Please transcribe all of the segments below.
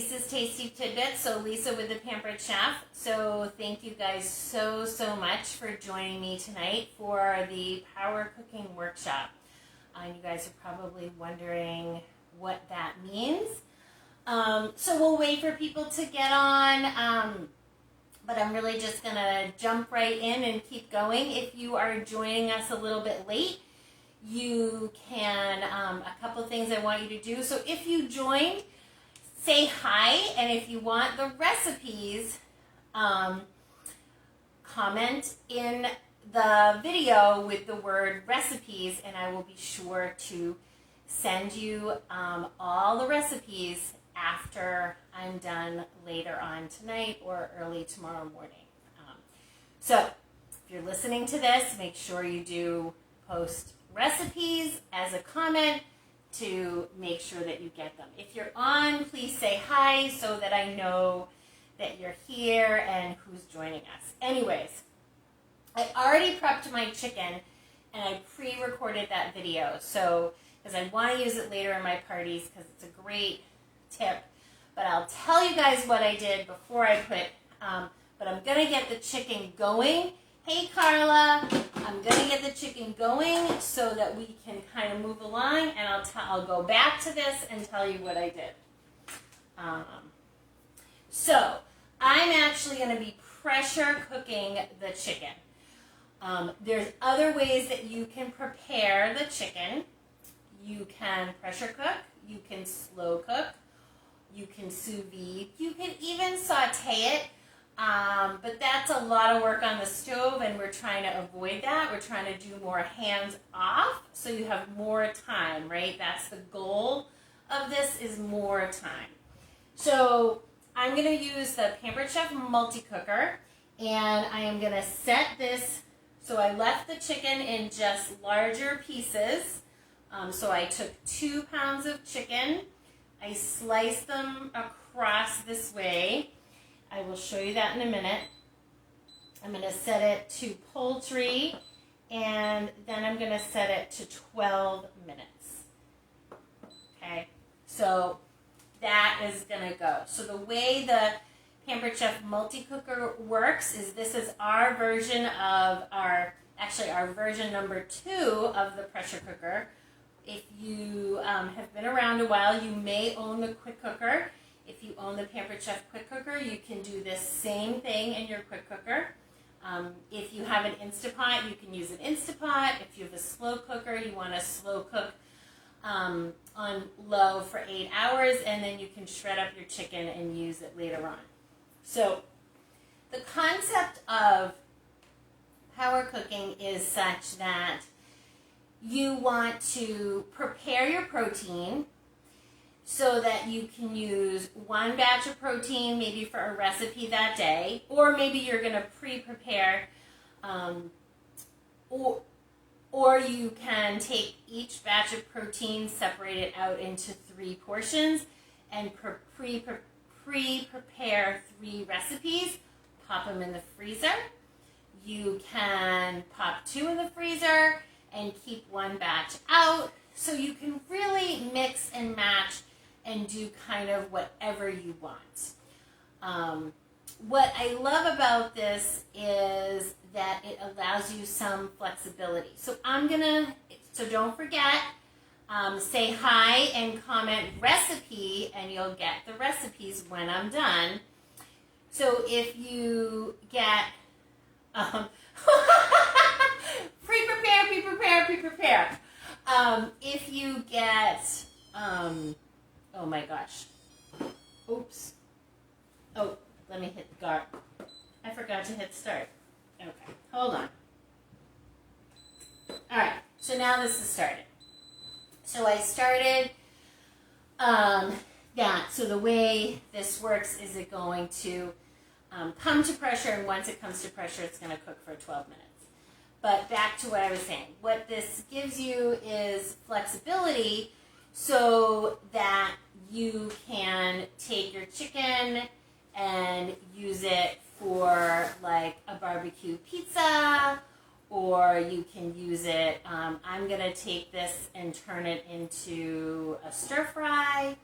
Lisa's Tasty Tidbits, so Lisa with the Pampered Chef. So thank you guys so much for joining me tonight for the Power Cooking Workshop. You guys are probably wondering what that means. So we'll wait for people to get on, but I'm really just going to jump right in and keep going. If you are joining us a little bit late, you can, a couple things I want you to do. So if you joined, say hi, and if you want the recipes, comment in the video with the word recipes, and I will be sure to send you all the recipes after I'm done later on tonight or early tomorrow morning. So if you're listening to this, make sure you do post recipes as a comment to make sure that you get them. If you're on, please say hi so that I know that you're here and who's joining us. Anyways, I already prepped my chicken and I pre-recorded that video, so because I want to use it later in my parties because it's a great tip. But I'll tell you guys what I did before I put, but I'm going to get the chicken going. Hey Carla, I'm going to get the chicken going so that we can kind of move along, and I'll go back to this and tell you what I did. So I'm actually going to be pressure cooking the chicken. There's other ways that you can prepare the chicken. You can pressure cook, you can slow cook, you can sous vide, you can even saute it. But that's a lot of work on the stove, and we're trying to avoid that. We're trying to do more hands off so you have more time, right? That's the goal of this, is more time. So I'm going to use the Pampered Chef multi-cooker, and I am going to set this. So I left the chicken in just larger pieces. So I took 2 pounds of chicken. I sliced them across this way. I will show you that in a minute. I'm going to set it to poultry, and then I'm going to set it to 12 minutes. Okay, so that is going to go. So the way the Pampered Chef multi-cooker works is this is our version of our version number 2 of the pressure cooker. If you have been around a while, you may own the quick cooker. If you own the Pampered Chef quick cooker, you can do this same thing in your quick cooker. If you have an Instapot, you can use an Instapot. If you have a slow cooker, you want to slow cook on low for 8 hours, and then you can shred up your chicken and use it later on. So the concept of power cooking is such that you want to prepare your protein so that you can use one batch of protein maybe for a recipe that day, or maybe you're going to pre-prepare, or you can take each batch of protein, separate it out into 3 portions, and pre-prepare 3 recipes, pop them in the freezer. You can pop 2 in the freezer and keep 1 batch out, so you can really mix and match and do kind of whatever you want. What I love about this is that it allows you some flexibility. So don't forget, say hi and comment recipe, and you'll get the recipes when I'm done. So if you get, pre-prepare. If you get, oh my gosh. Oops. Oh, let me hit start. I forgot to hit start. Okay, hold on. All right, so now this is started. So I started that. So the way this works is it going to come to pressure, and once it comes to pressure, it's going to cook for 12 minutes. But back to what I was saying. What this gives you is flexibility so that you can take your chicken and use it for like a barbecue pizza, or you can use it, I'm going to take this and turn it into a stir fry.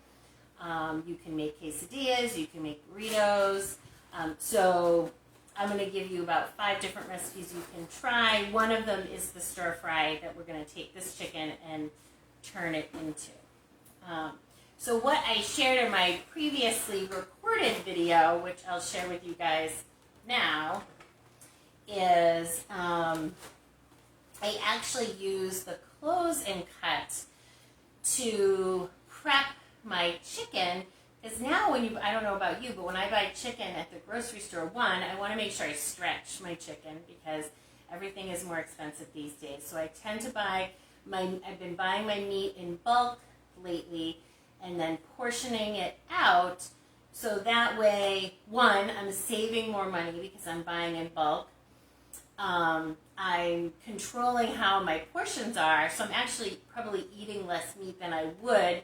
You can make quesadillas, you can make burritos. So I'm going to give you about 5 different recipes you can try. One of them is the stir fry that we're going to take this chicken and turn it into. So what I shared in my previously recorded video, which I'll share with you guys now, is I actually use the close and cut to prep my chicken. Because now I don't know about you, but when I buy chicken at the grocery store, I want to make sure I stretch my chicken because everything is more expensive these days. So I tend to I've been buying my meat in bulk lately and then portioning it out. So that way, I'm saving more money because I'm buying in bulk. I'm controlling how my portions are, so I'm actually probably eating less meat than I would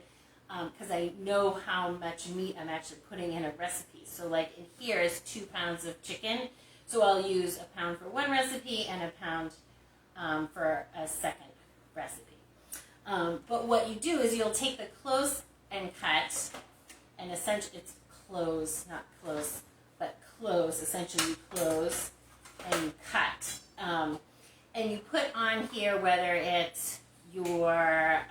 because I know how much meat I'm actually putting in a recipe. So like in here is 2 pounds of chicken, so I'll use a pound for one recipe and a pound for a second recipe. But what you do is you'll take the close and cut, and essentially it's close, not close, but close. Essentially you close and you cut. And you put on here whether it's your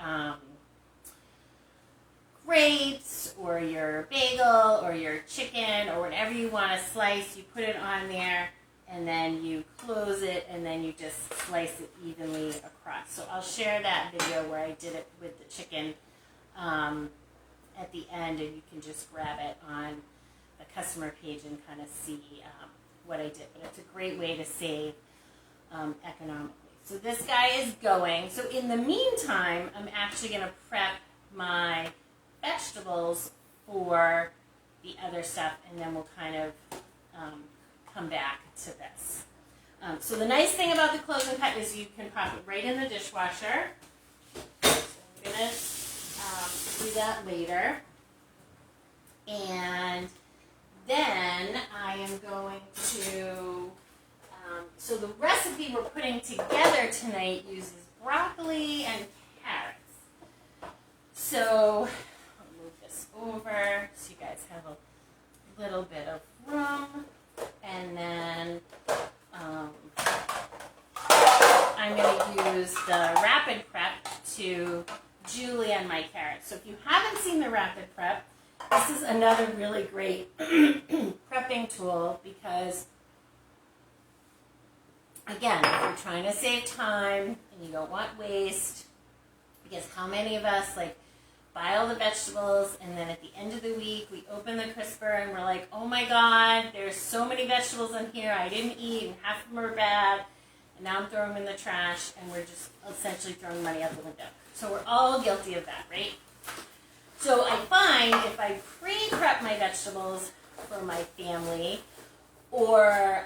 grapes or your bagel or your chicken or whatever you want to slice. You put it on there and then you close it and then you just slice it evenly across. So I'll share that video where I did it with the chicken at the end, and you can just grab it on the customer page and kind of see what I did. But it's a great way to save economically. So this guy is going. So in the meantime, I'm actually going to prep my vegetables for the other stuff, and then we'll kind of come back to this. So the nice thing about the close and cut is you can pop it right in the dishwasher. So I'm going to do that later. And then I am going to, so the recipe we're putting together tonight uses broccoli and carrots. So I'll move this over so you guys have a little bit of room. And then I'm going to use the Rapid Prep to julienne my carrots. So if you haven't seen the Rapid Prep, this is another really great prepping tool because, again, if you're trying to save time and you don't want waste, because how many of us buy all the vegetables and then at the end of the week we open the crisper and we're like, oh my God, there's so many vegetables in here I didn't eat and half of them are bad and now I'm throwing them in the trash and we're just essentially throwing money out the window. So we're all guilty of that, right? So I find if I pre-prep my vegetables for my family or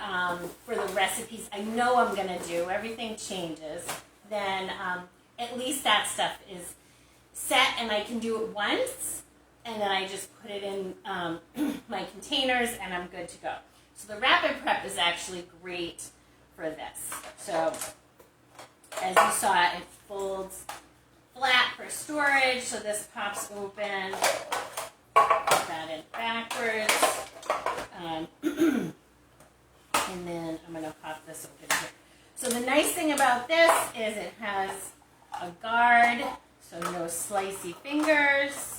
for the recipes I know I'm going to do, everything changes, then at least that stuff is set and I can do it once and then I just put it in my containers and I'm good to go. So the Rapid Prep is actually great for this. So as you saw, it folds flat for storage, so this pops open, put that in backwards, and then I'm going to pop this open here. So the nice thing about this is it has a guard, so no slicey fingers.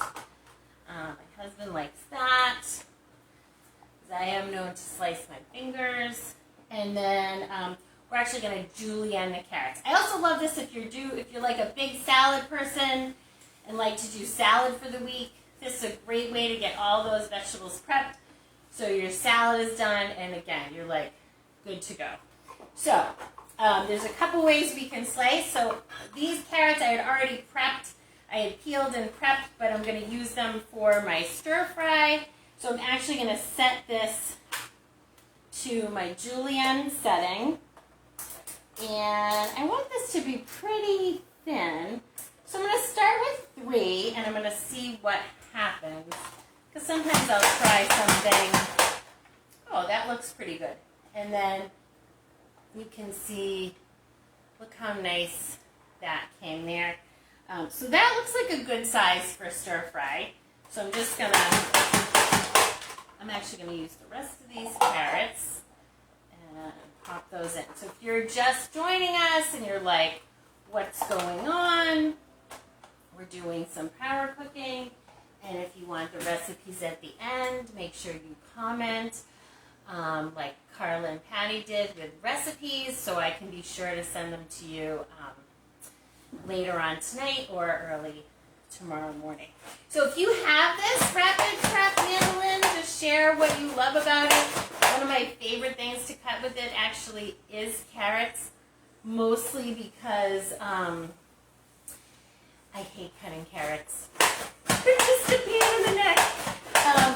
My husband likes that, because I am known to slice my fingers. And then we're actually going to julienne the carrots. I also love this if you're like a big salad person and like to do salad for the week. This is a great way to get all those vegetables prepped. So your salad is done, and again, you're good to go. So there's a couple ways we can slice. So these carrots I had already prepped. I had peeled and prepped, but I'm going to use them for my stir fry. So I'm actually going to set this to my julienne setting. And I want this to be pretty thin. So I'm going to start with 3, and I'm going to see what happens. Because sometimes I'll try something. Oh, that looks pretty good. And then you can see, look how nice that came there. So that looks like a good size for stir fry. So I'm actually gonna use the rest of these carrots and pop those in. So if you're just joining us and you're like, what's going on? We're doing some power cooking. And if you want the recipes at the end, make sure you comment, like Carla and Patty did with recipes, so I can be sure to send them to you later on tonight or early tomorrow morning. So if you have this rapid prep mandolin, just share what you love about it. One of my favorite things to cut with it actually is carrots, mostly because I hate cutting carrots. They're just a pain in the neck.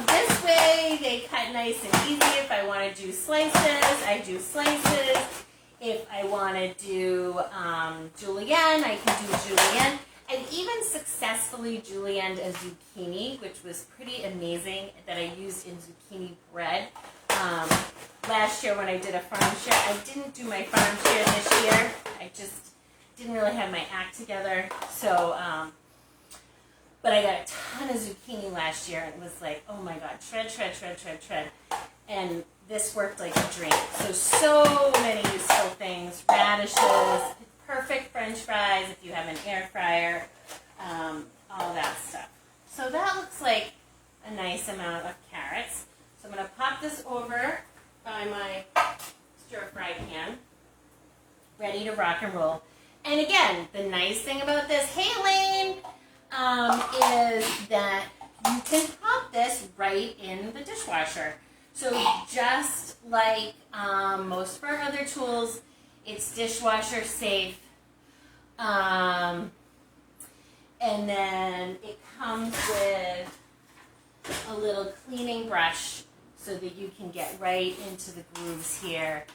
This way they cut nice and easy. If I want to do slices, I do slices. If I want to do julienne, I can do julienne. I've even successfully julienned a zucchini, which was pretty amazing, that I used in zucchini bread. Last year when I did a farm share, I didn't do my farm share this year. I just didn't really have my act together. So, but I got a ton of zucchini last year, and it was like, oh my God, shred, shred, shred, shred, shred. And this worked like a dream. So many useful things. Radishes, perfect French fries if you have an air fryer, all that stuff. So that looks like a nice amount of carrots. So I'm going to pop this over by my stir-fry pan, ready to rock and roll. And again, the nice thing about this, hey Lane, is that you can pop this right in the dishwasher. So just like most of our other tools, it's dishwasher safe. And then it comes with a little cleaning brush so that you can get right into the grooves here,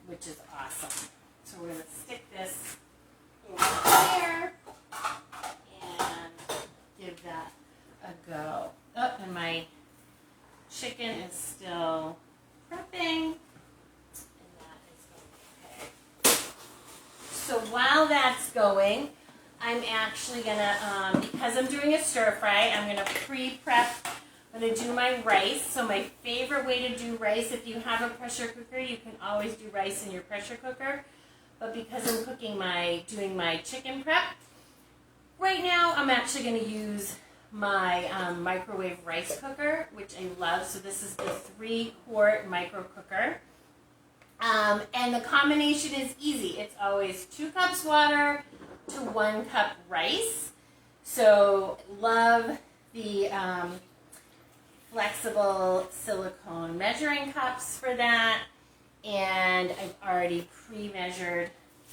which is awesome. So we're going to stick this over here and give that a go. Oh, and my chicken is still prepping. And that is okay. So while that's going, I'm actually going to, because I'm doing a stir fry, I'm going to pre-prep. I'm going to do my rice. So my favorite way to do rice, if you have a pressure cooker, you can always do rice in your pressure cooker. But because I'm doing my chicken prep, right now I'm actually going to use my microwave rice cooker, which I love. So this is the 3-quart micro cooker. And the combination is easy. It's always 2 cups water to 1 cup rice. So love the flexible silicone measuring cups for that. And I've already pre-measured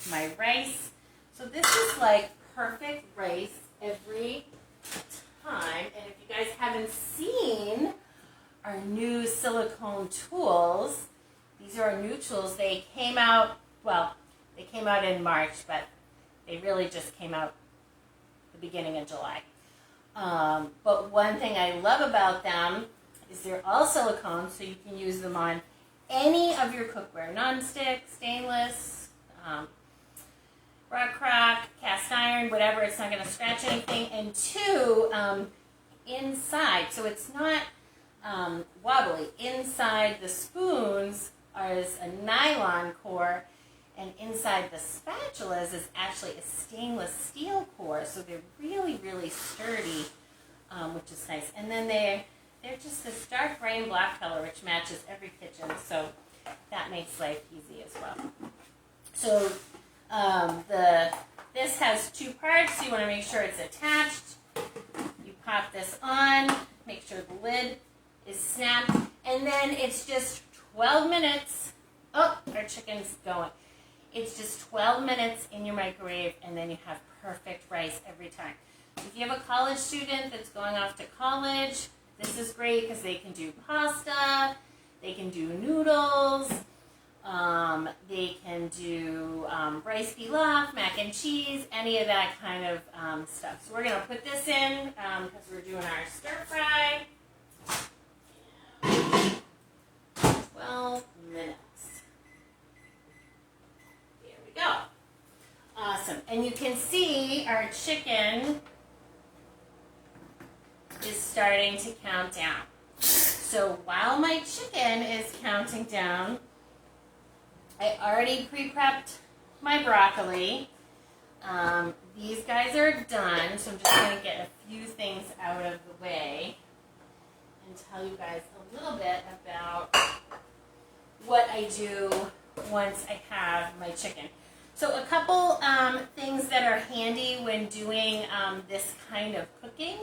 my rice. So this is like perfect rice every time. And if you guys haven't seen our new silicone tools, these are our new tools. They came out, they came out in March, but they really just came out the beginning of July. But one thing I love about them is they're all silicone, so you can use them on any of your cookware, non-stick, stainless, rock crock, cast iron, whatever. It's not going to scratch anything. And 2, inside, so it's not wobbly. Inside the spoons is a nylon core, and inside the spatulas is actually a stainless steel core. So they're really, really sturdy, which is nice. And then they're just this dark gray and black color, which matches every kitchen, so that makes life easy as well. So this has 2 parts, so you want to make sure it's attached. You pop this on, make sure the lid is snapped, and then it's just 12 minutes. Oh, our chicken's going. It's just 12 minutes in your microwave, and then you have perfect rice every time. If you have a college student that's going off to college, this is great because they can do pasta, they can do noodles, they can do rice pilaf, mac and cheese, any of that kind of stuff. So we're going to put this in because we're doing our stir fry. 12 minutes. There we go. Awesome. And you can see our chicken is starting to count down. So while my chicken is counting down, I already pre-prepped my broccoli. These guys are done, so I'm just going to get a few things out of the way and tell you guys a little bit about what I do once I have my chicken. So a couple things that are handy when doing this kind of cooking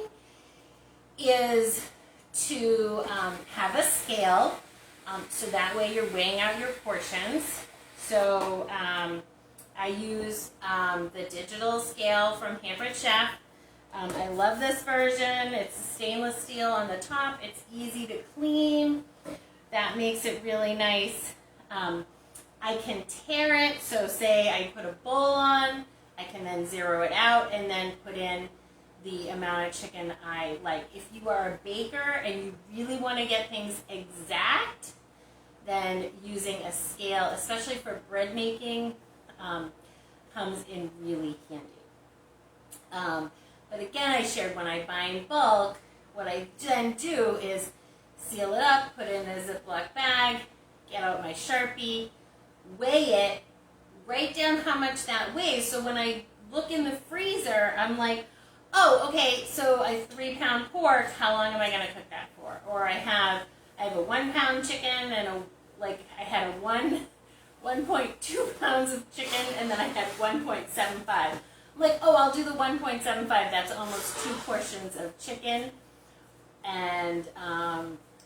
is to have a scale, so that way you're weighing out your portions. So I use the digital scale from Pampered Chef. I love this version. It's stainless steel on the top. It's easy to clean. That makes it really nice. I can tare it, so say I put a bowl on, I can then zero it out and then put in the amount of chicken I like. If you are a baker and you really want to get things exact, then using a scale, especially for bread making, comes in really handy. But again, I shared when I buy in bulk, what I then do is seal it up, put it in a Ziploc bag, get out my Sharpie, weigh it, write down how much that weighs. So when I look in the freezer, I'm like, oh, okay, so a 3-pound pork, how long am I going to cook that for? Or I have a 1-pound chicken and I had a 1.2 pounds of chicken and then I had 1.75. I'm like, oh, I'll do the 1.75. That's almost 2 portions of chicken. And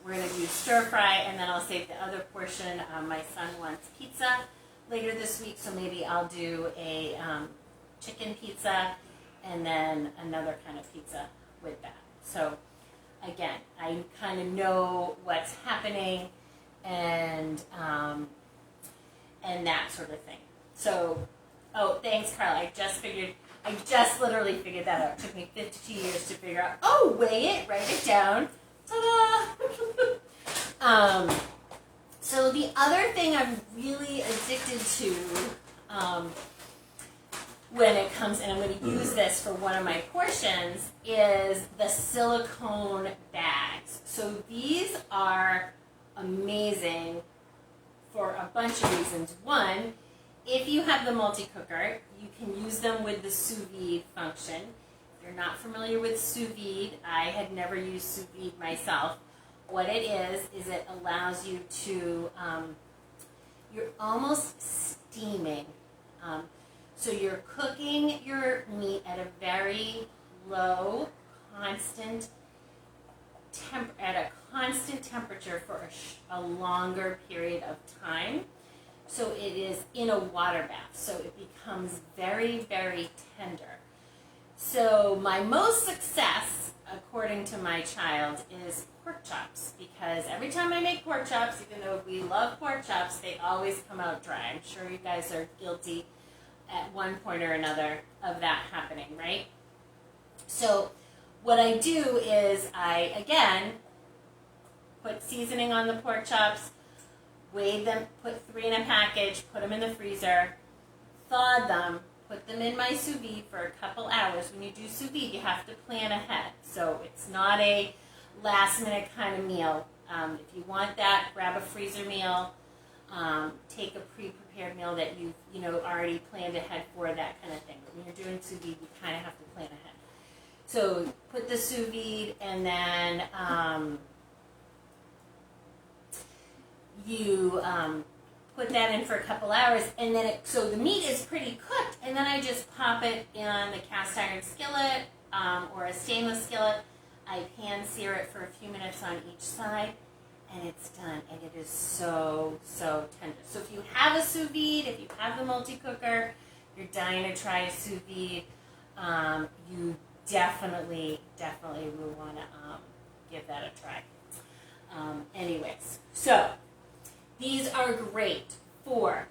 we're going to do stir fry, and then I'll save the other portion. My son wants pizza later this week, so maybe I'll do a chicken pizza and then another kind of pizza with that. So again, I kind of know what's happening and that sort of thing. So, oh, thanks, Carla. I just literally figured that out. It took me 52 years to figure out, oh, weigh it, write it down. Ta-da! So the other thing I'm really addicted to when it comes, and I'm going to use this for one of my portions, is the silicone bags. So these are amazing for a bunch of reasons. One, if you have the multi-cooker, you can use them with the sous vide function. If you're not familiar with sous vide, I had never used sous vide myself. What it is it allows you to, you're almost steaming. So you're cooking your meat at a very low, constant temperature for a longer period of time. So it is in a water bath, so it becomes very, very tender. So my most success, according to my child, is pork chops, because every time I make pork chops, even though we love pork chops, they always come out dry. I'm sure you guys are guilty at one point or another of that happening, right? So what I do is I, again, put seasoning on the pork chops, weigh them, put 3 in a package, put them in the freezer, thawed them, put them in my sous vide for a couple hours. When you do sous vide, you have to plan ahead. So it's not a last minute kind of meal. If you want that, grab a freezer meal, take a pre-prepared meal that you've already planned ahead for, that kind of thing. But when you're doing sous vide, you kind of have to plan ahead. So put the sous vide, and then you put that in for a couple hours, and then so the meat is pretty cooked, and then I just pop it in the cast iron skillet or a stainless skillet. I pan sear it for a few minutes on each side, and it's done, and it is so, so tender. So if you have a sous vide, if you have the multi-cooker, you're dying to try a sous vide, you definitely will want to give that a try. Anyways, so these are great for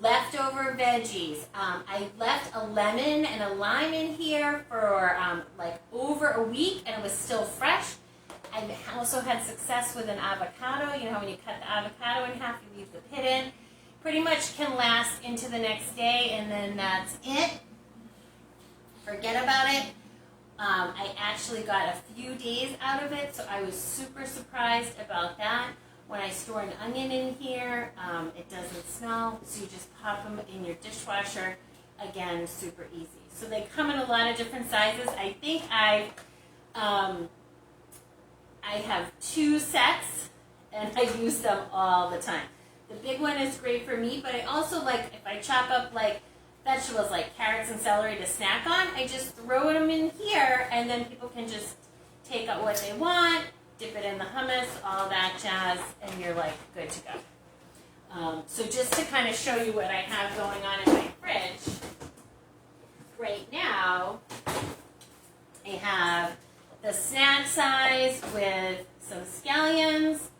leftover veggies. I left a lemon and a lime in here for like over a week, and it was still fresh. I also had success with an avocado. You know how when you cut the avocado in half, you leave the pit in. Pretty much can last into the next day, and then that's it. Forget about it. I actually got a few days out of it, so I was super surprised about that. When I store an onion in here, it doesn't smell, so you just pop them in your dishwasher. Again, super easy. So they come in a lot of different sizes. I think I have 2 sets, and I use them all the time. The big one is great for me, but I also like, if I chop up like vegetables like carrots and celery to snack on, I just throw them in here, and then people can just take out what they want, dip it in the hummus, all that jazz, and you're like good to go. So just to kind of show you what I have going on in my fridge, right now I have the snack size with some scallions,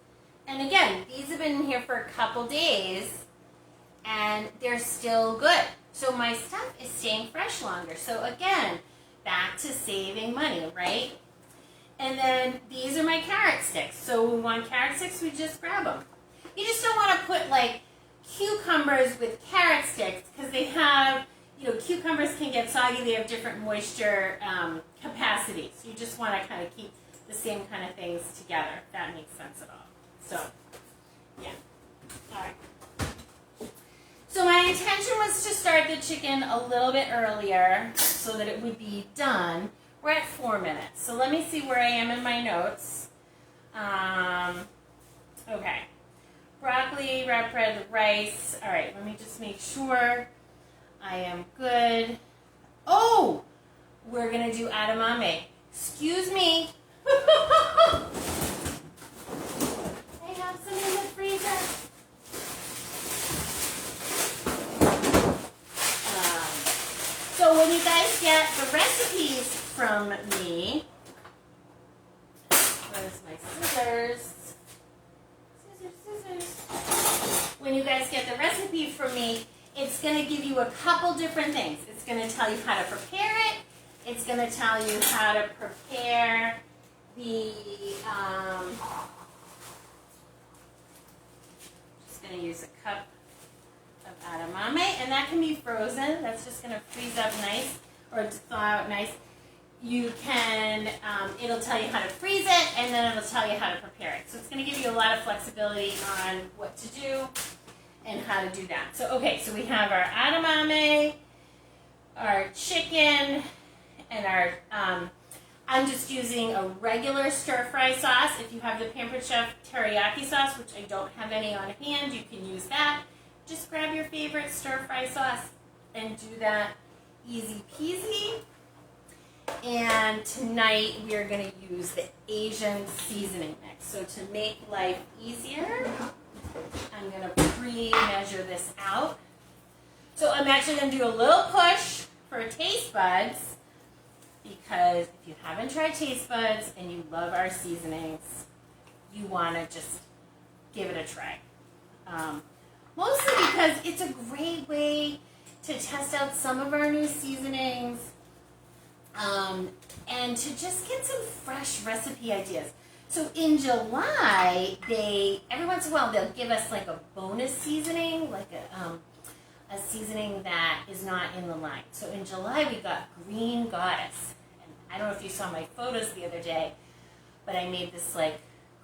and again, these have been in here for a couple days, and they're still good. So my stuff is staying fresh longer. So again, back to saving money, right? And then these are my carrot sticks. So when we want carrot sticks, we just grab them. You just don't want to put like cucumbers with carrot sticks because they have, cucumbers can get soggy. They have different moisture capacities. So you just want to kind of keep the same kind of things together, if that makes sense at all. So, yeah. All right. So my intention was to start the chicken a little bit earlier so that it would be done. We're at 4 minutes. So let me see where I am in my notes. Okay. Broccoli, wrap bread, rice. All right, let me just make sure I am good. Oh, we're going to do edamame. Excuse me. I have some in the freezer. So when you guys get the recipes from me, where's my scissors? Scissors. When you guys get the recipe from me, it's going to give you a couple different things. It's going to tell you how to prepare it. It's going to tell you how to prepare the, just going to use a cup of edamame, and that can be frozen. That's just going to freeze up nice, or thaw out nice. You can, it'll tell you how to freeze it, and then it'll tell you how to prepare it. So it's going to give you a lot of flexibility on what to do and how to do that. So, okay, so we have our edamame, our chicken, and our, I'm just using a regular stir-fry sauce. If you have the Pampered Chef teriyaki sauce, which I don't have any on hand, you can use that. Just grab your favorite stir-fry sauce and do that easy peasy. And tonight we are going to use the Asian seasoning mix. So to make life easier, I'm going to pre-measure this out. So I'm actually going to do a little push for taste buds, because if you haven't tried taste buds and you love our seasonings, you want to just give it a try. Mostly because it's a great way to test out some of our new seasonings, and to just get some fresh recipe ideas. So in July, every once in a while they'll give us like a bonus seasoning, like a seasoning that is not in the line. So in July we got Green Goddess, and I don't know if you saw my photos the other day, but I made this like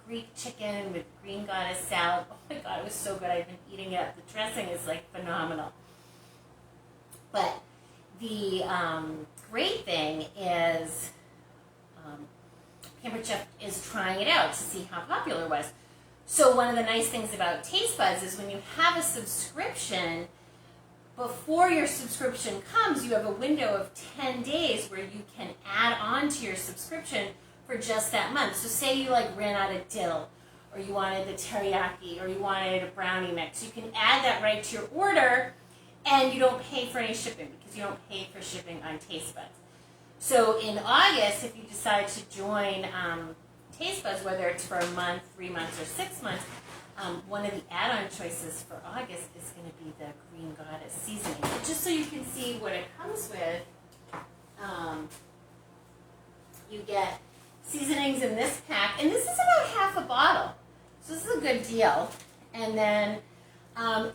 Greek chicken with Green Goddess salad. Oh my God, it was so good. I've been eating it. The dressing is like phenomenal. But the great thing is Pampered Chef is trying it out to see how popular it was. So one of the nice things about Taste Buds is when you have a subscription, before your subscription comes, you have a window of 10 days where you can add on to your subscription for just that month. So say you like ran out of dill, or you wanted the teriyaki, or you wanted a brownie mix. You can add that right to your order, and you don't pay for any shipping, because you don't pay for shipping on Taste Buds. So in August, if you decide to join Taste Buds, whether it's for a month, 3 months, or 6 months, one of the add-on choices for August is going to be the Green Goddess seasoning. But just so you can see what it comes with, you get seasonings in this pack, and this is about half a bottle, so this is a good deal. And then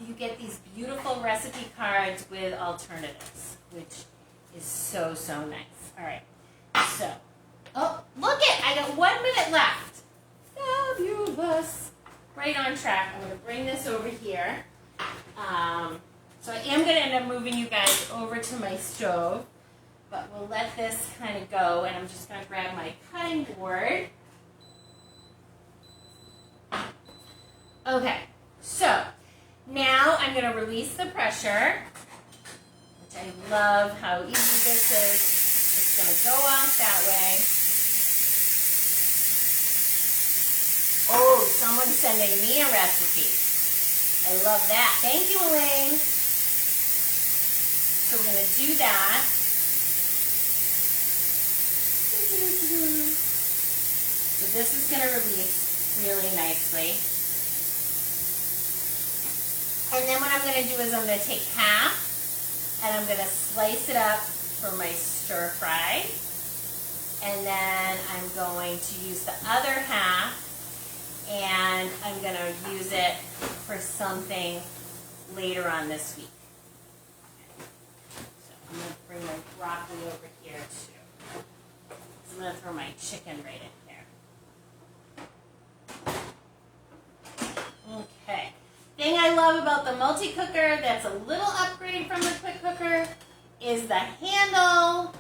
you get these beautiful recipe cards with alternatives, which is so, so nice. All right, So, oh, look it, I got 1 minute left. Fabulous. Right on track. I'm going to bring this over here. So I am going to end up moving you guys over to my stove, but we'll let this kind of go, and I'm just going to grab my cutting board. Okay, so now I'm going to release the pressure, which I love how easy this is. It's going to go off that way. Oh, someone's sending me a recipe. I love that. Thank you, Elaine. So we're going to do that. So this is going to release really nicely. And then what I'm going to do is I'm going to take half and I'm going to slice it up for my stir fry. And then I'm going to use the other half and I'm going to use it for something later on this week. So I'm going to bring my broccoli over here too. So I'm going to throw my chicken right in here. Okay. Thing I love about the multi-cooker that's a little upgrade from the quick cooker is the handle.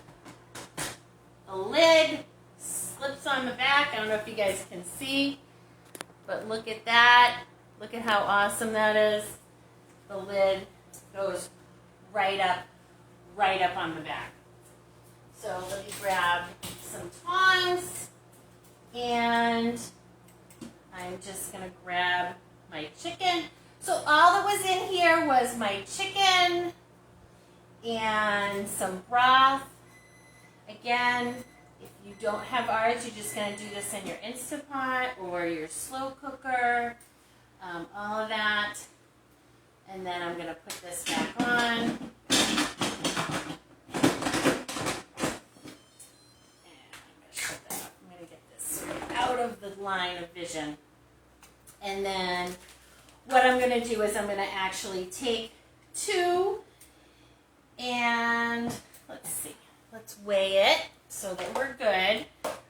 The lid slips on the back. I don't know if you guys can see, but look at that. Look at how awesome that is. The lid goes right up on the back. So let me grab some tongs, and I'm just going to grab my chicken. So all that was in here was my chicken and some broth. Again, if you don't have ours, you're just going to do this in your Instapot or your slow cooker, all of that. And then I'm going to put this back on. And I'm going to shut that up. I'm going to get this out of the line of vision. And then what I'm going to do is I'm going to actually take 2 and let's see. Let's weigh it so that we're good.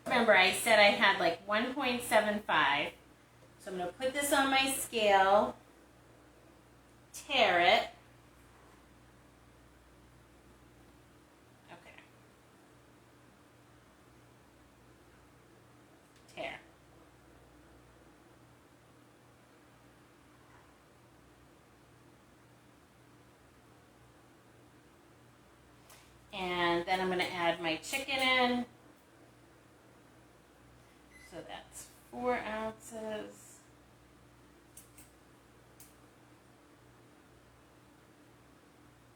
Remember, I said I had like 1.75. So I'm going to put this on my scale, tare it. Okay. Tare. And then I'm going to add my chicken in. So that's 4 ounces.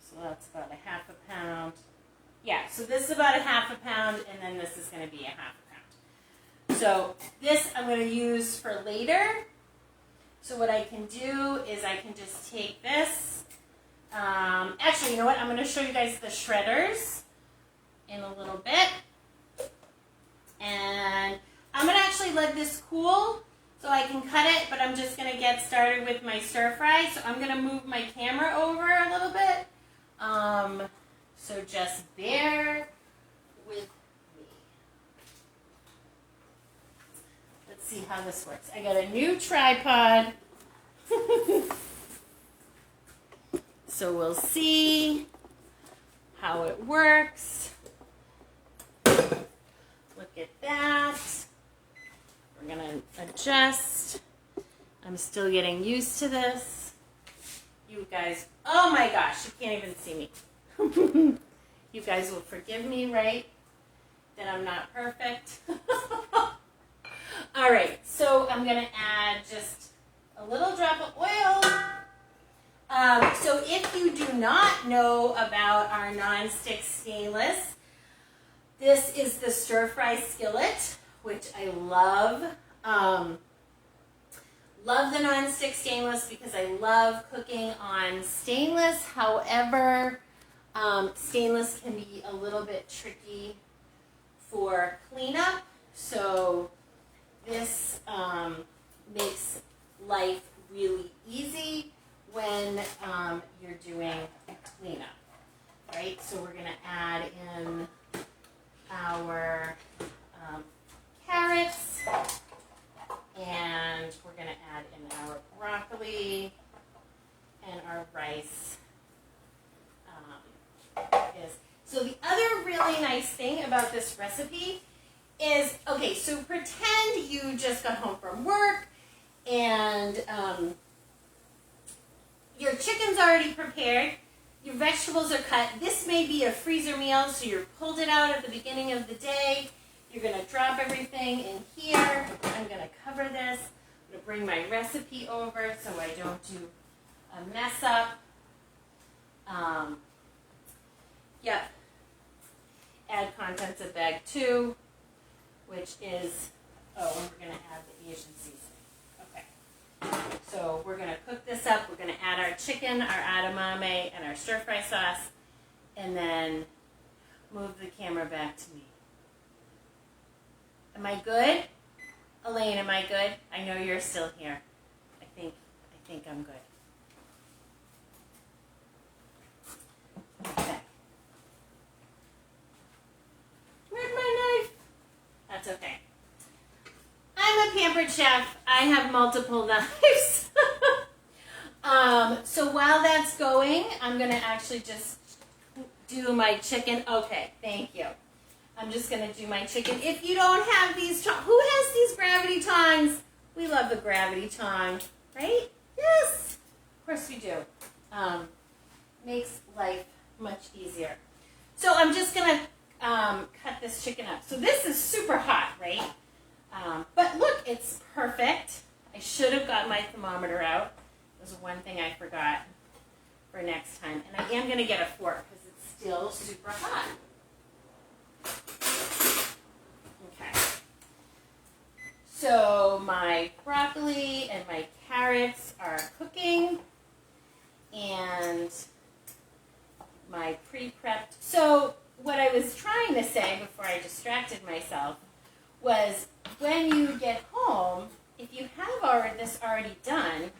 So that's about a half a pound. Yeah, so this is about a half a pound, and then this is going to be a half a pound. So this I'm going to use for later. So what I can do is I can just take this. Actually, you know what? I'm going to show you guys the shredders in a little bit. And I'm going to actually let this cool so I can cut it, but I'm just going to get started with my stir fry. So I'm going to move my camera over a little bit. So just bear with me. Let's see how this works. I got a new tripod. So we'll see how it works. Look at that. We're going to adjust. I'm still getting used to this. You guys, oh my gosh, you can't even see me. You guys will forgive me, right? That I'm not perfect. All right, so I'm going to add just a little drop of oil. So if you do not know about our non-stick stainless, this is the stir-fry skillet, which I love. Love the non-stick stainless because I love cooking on stainless. However, stainless can be a little bit tricky for cleanup. So this makes life really easy when you're doing cleanup, right? So we're going to add in our really nice thing about this recipe is, okay, so pretend you just got home from work and your chicken's already prepared, your vegetables are cut. This may be a freezer meal, so you pulled it out at the beginning of the day. You're going to drop everything in here. I'm going to cover this. I'm going to bring my recipe over so I don't do a mess up. Yep. Add contents of bag 2, which is, and we're going to add the Asian seasoning. Okay. So we're going to cook this up. We're going to add our chicken, our edamame, and our stir-fry sauce, and then move the camera back to me. Am I good? Elaine, am I good? I know you're still here. I think I'm good. Okay. Where's my knife? That's okay. I'm a Pampered Chef. I have multiple knives. So while that's going, I'm going to actually just do my chicken. Okay, thank you. I'm just going to do my chicken. If you don't have these, who has these gravity tongs? We love the gravity tong, right? Yes, of course we do. Makes life much easier. So I'm just going to cut this chicken up. So this is super hot, right? But look, it's perfect. I should have got my thermometer out. That was one thing I forgot for next time. And I am going to get a fork because it's still super hot. Okay. So my broccoli and my carrots are cooking. And my pre-prepped. So what I was trying to say before I distracted myself was when you get home, if you have this already done,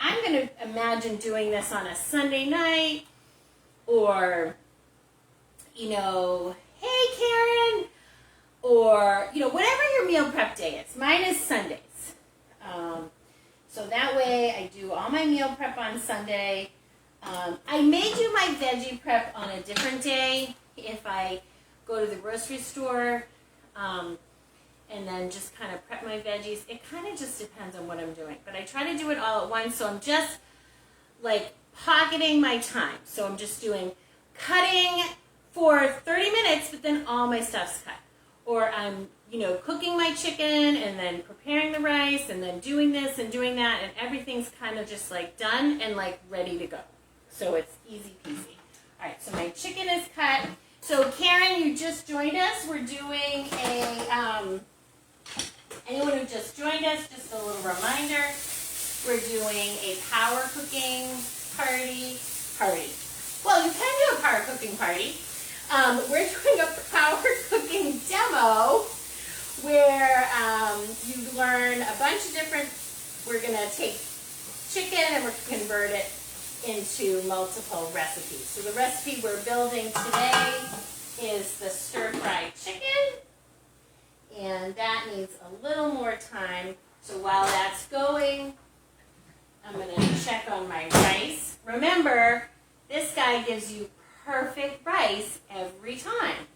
I'm going to imagine doing this on a Sunday night or, hey Karen, or, whatever your meal prep day is. Mine is Sundays. So that way I do all my meal prep on Sunday. I may do my veggie prep on a different day if I go to the grocery store and then just kind of prep my veggies. It kind of just depends on what I'm doing. But I try to do it all at once, so I'm just like pocketing my time. So I'm just doing cutting for 30 minutes, but then all my stuff's cut. Or I'm, cooking my chicken and then preparing the rice and then doing this and doing that, and everything's kind of just like done and like ready to go. So it's easy peasy. All right, so my chicken is cut. So Karen, you just joined us. We're doing anyone who just joined us, just a little reminder, we're doing a power cooking party. Well, you can do a power cooking party. We're doing a power cooking demo where you learn a bunch of different, we're going to take chicken and we're going to convert it into multiple recipes. So the recipe we're building today is the stir-fried chicken, and that needs a little more time. So while that's going, I'm going to check on my rice. Remember, this guy gives you perfect rice every time.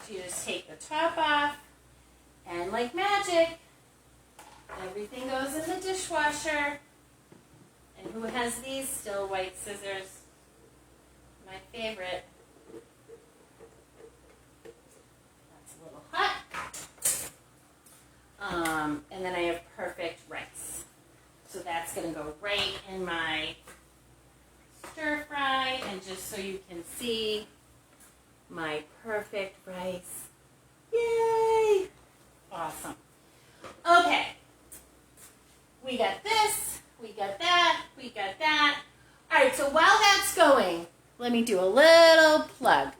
So you just take the top off, and like magic, everything goes in the dishwasher. And who has these still white scissors? My favorite. That's a little hot. And then I have perfect rice. So that's going to go right in my stir fry. And just so you can see my perfect rice. Yay! Awesome. Okay. We got this. We got that. We got that. All right, so while that's going, let me do a little plug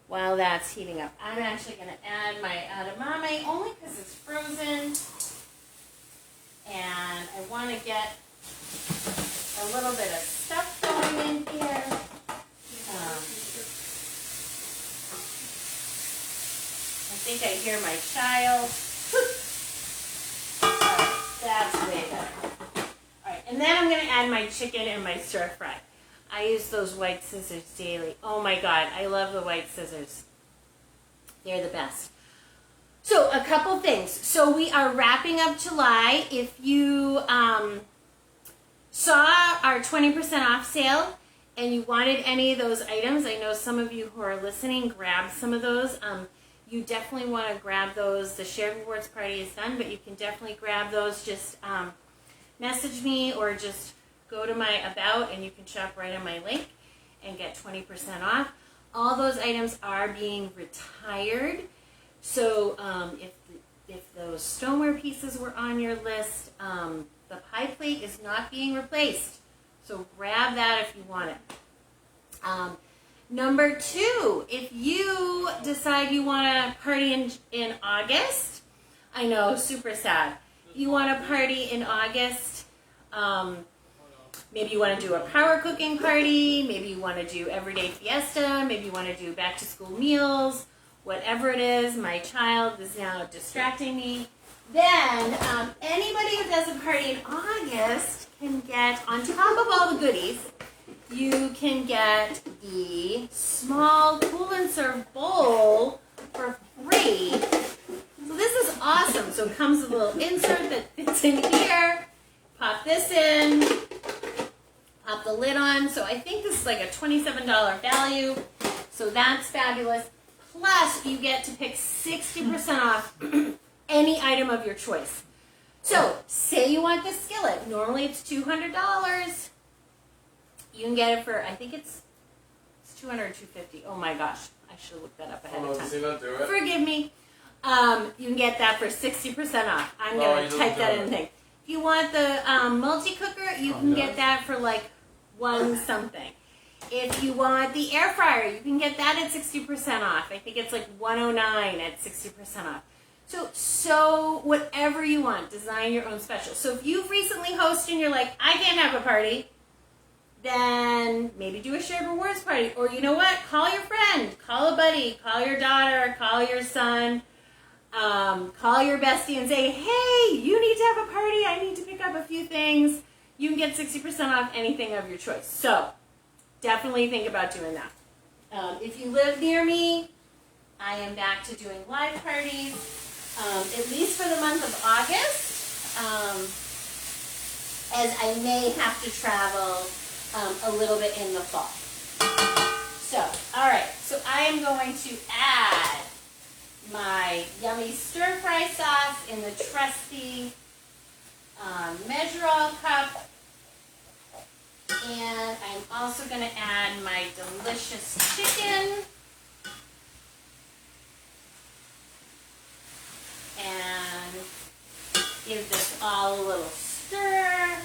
while that's heating up. I'm actually going to add my edamame only because it's frozen. And I want to get a little bit of stuff going in here. I think I hear my child. That's way better. All right, and then I'm going to add my chicken and my stir fry. I use those white scissors daily. Oh my God, I love the white scissors. They're the best. So a couple things. So we are wrapping up July. If you saw our 20% off sale and you wanted any of those items, I know some of you who are listening grabbed some of those. You definitely want to grab those. The shared rewards party is done, but you can definitely grab those. Just message me or just go to my About and you can shop right on my link and get 20% off. All those items are being retired. So if those stoneware pieces were on your list, the pie plate is not being replaced. So grab that if you want it. Number 2, if you decide you want to party in August, I know, super sad. You want to party in August, maybe you want to do a power cooking party, maybe you want to do everyday fiesta, maybe you want to do back to school meals, whatever it is. My child is now distracting me. Then anybody who does a party in August can get, on top of all the goodies, you can get the small cool and serve bowl for free. So this is awesome. So it comes with a little insert that fits in here. Pop this in. Pop the lid on. So I think this is like a $27 value. So that's fabulous. Plus you get to pick 60% off any item of your choice. So say you want this skillet. Normally it's $200. You can get it for, I think it's $200 or $250. Oh my gosh, I should have looked that up ahead of time. Does he not do it? Forgive me. You can get that for 60% off. I'm going to type that in the thing. If you want the multi-cooker, you can get that for like $1 something. If you want the air fryer, you can get that at 60% off. I think it's like $109 at 60% off. So whatever you want, design your own special. So if you've recently hosted and you're like, I can't have a party, then maybe do a shared rewards party. Or you know what? Call your friend, call a buddy, call your daughter, call your son, call your bestie and say, hey, you need to have a party. I need to pick up a few things. You can get 60% off anything of your choice. So definitely think about doing that. If you live near me, I am back to doing live parties, at least for the month of August, as I may have to travel a little bit in the fall. So, all right, so I am going to add my yummy stir-fry sauce in the trusty measure-all cup. And I'm also going to add my delicious chicken. And give this all a little stir.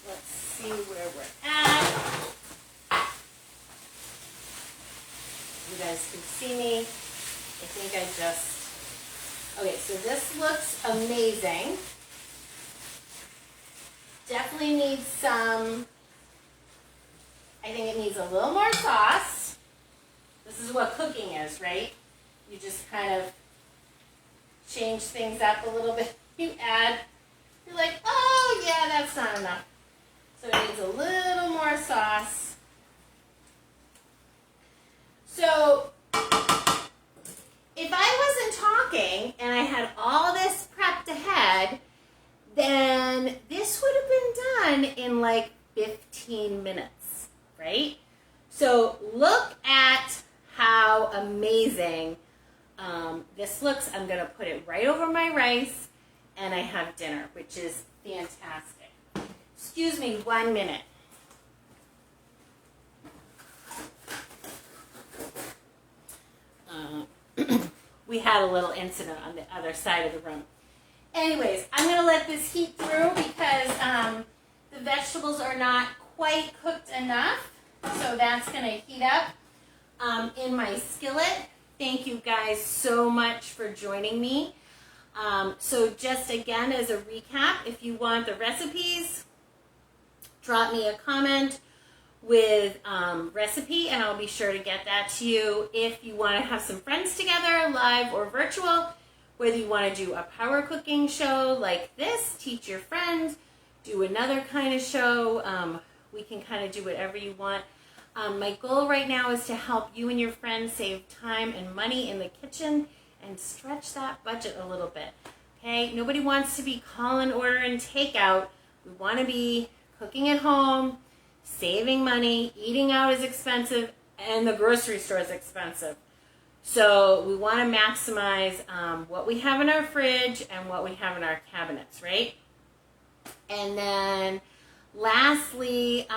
Let's see where we're at. You guys can see me. I think I just... Okay, so this looks amazing. Definitely needs some... I think it needs a little more sauce. This is what cooking is, right? You just kind of change things up a little bit. You add, you're like, oh yeah, that's not enough. So it needs a little more sauce. So if I wasn't talking and I had all this prepped ahead, then this would have been done in like 15 minutes, right? So look at how amazing this looks. I'm going to put it right over my rice, and I have dinner, which is fantastic. Excuse me 1 minute. We had a little incident on the other side of the room. Anyways, I'm going to let this heat through because the vegetables are not quite cooked enough. So that's going to heat up in my skillet. Thank you guys so much for joining me. So just again as a recap, if you want the recipes, drop me a comment with recipe and I'll be sure to get that to you. If you want to have some friends together, live or virtual, whether you want to do a power cooking show like this, teach your friends, do another kind of show, we can kind of do whatever you want. My goal right now is to help you and your friends save time and money in the kitchen and stretch that budget a little bit. Okay, nobody wants to be calling, ordering takeout. We want to be cooking at home, saving money. Eating out is expensive, and the grocery store is expensive. So we want to maximize what we have in our fridge and what we have in our cabinets, right? And then lastly,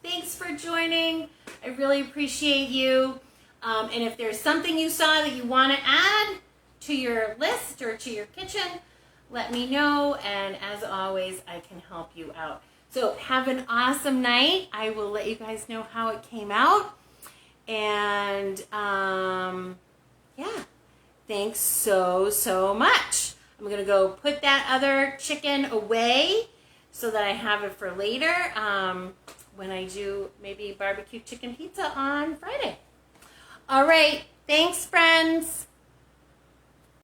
thanks for joining. I really appreciate you. And if there's something you saw that you want to add to your list or to your kitchen, let me know. And as always, I can help you out. So have an awesome night. I will let you guys know how it came out. And thanks so much. I'm going to go put that other chicken away so that I have it for later when I do maybe barbecue chicken pizza on Friday. All right. Thanks, friends.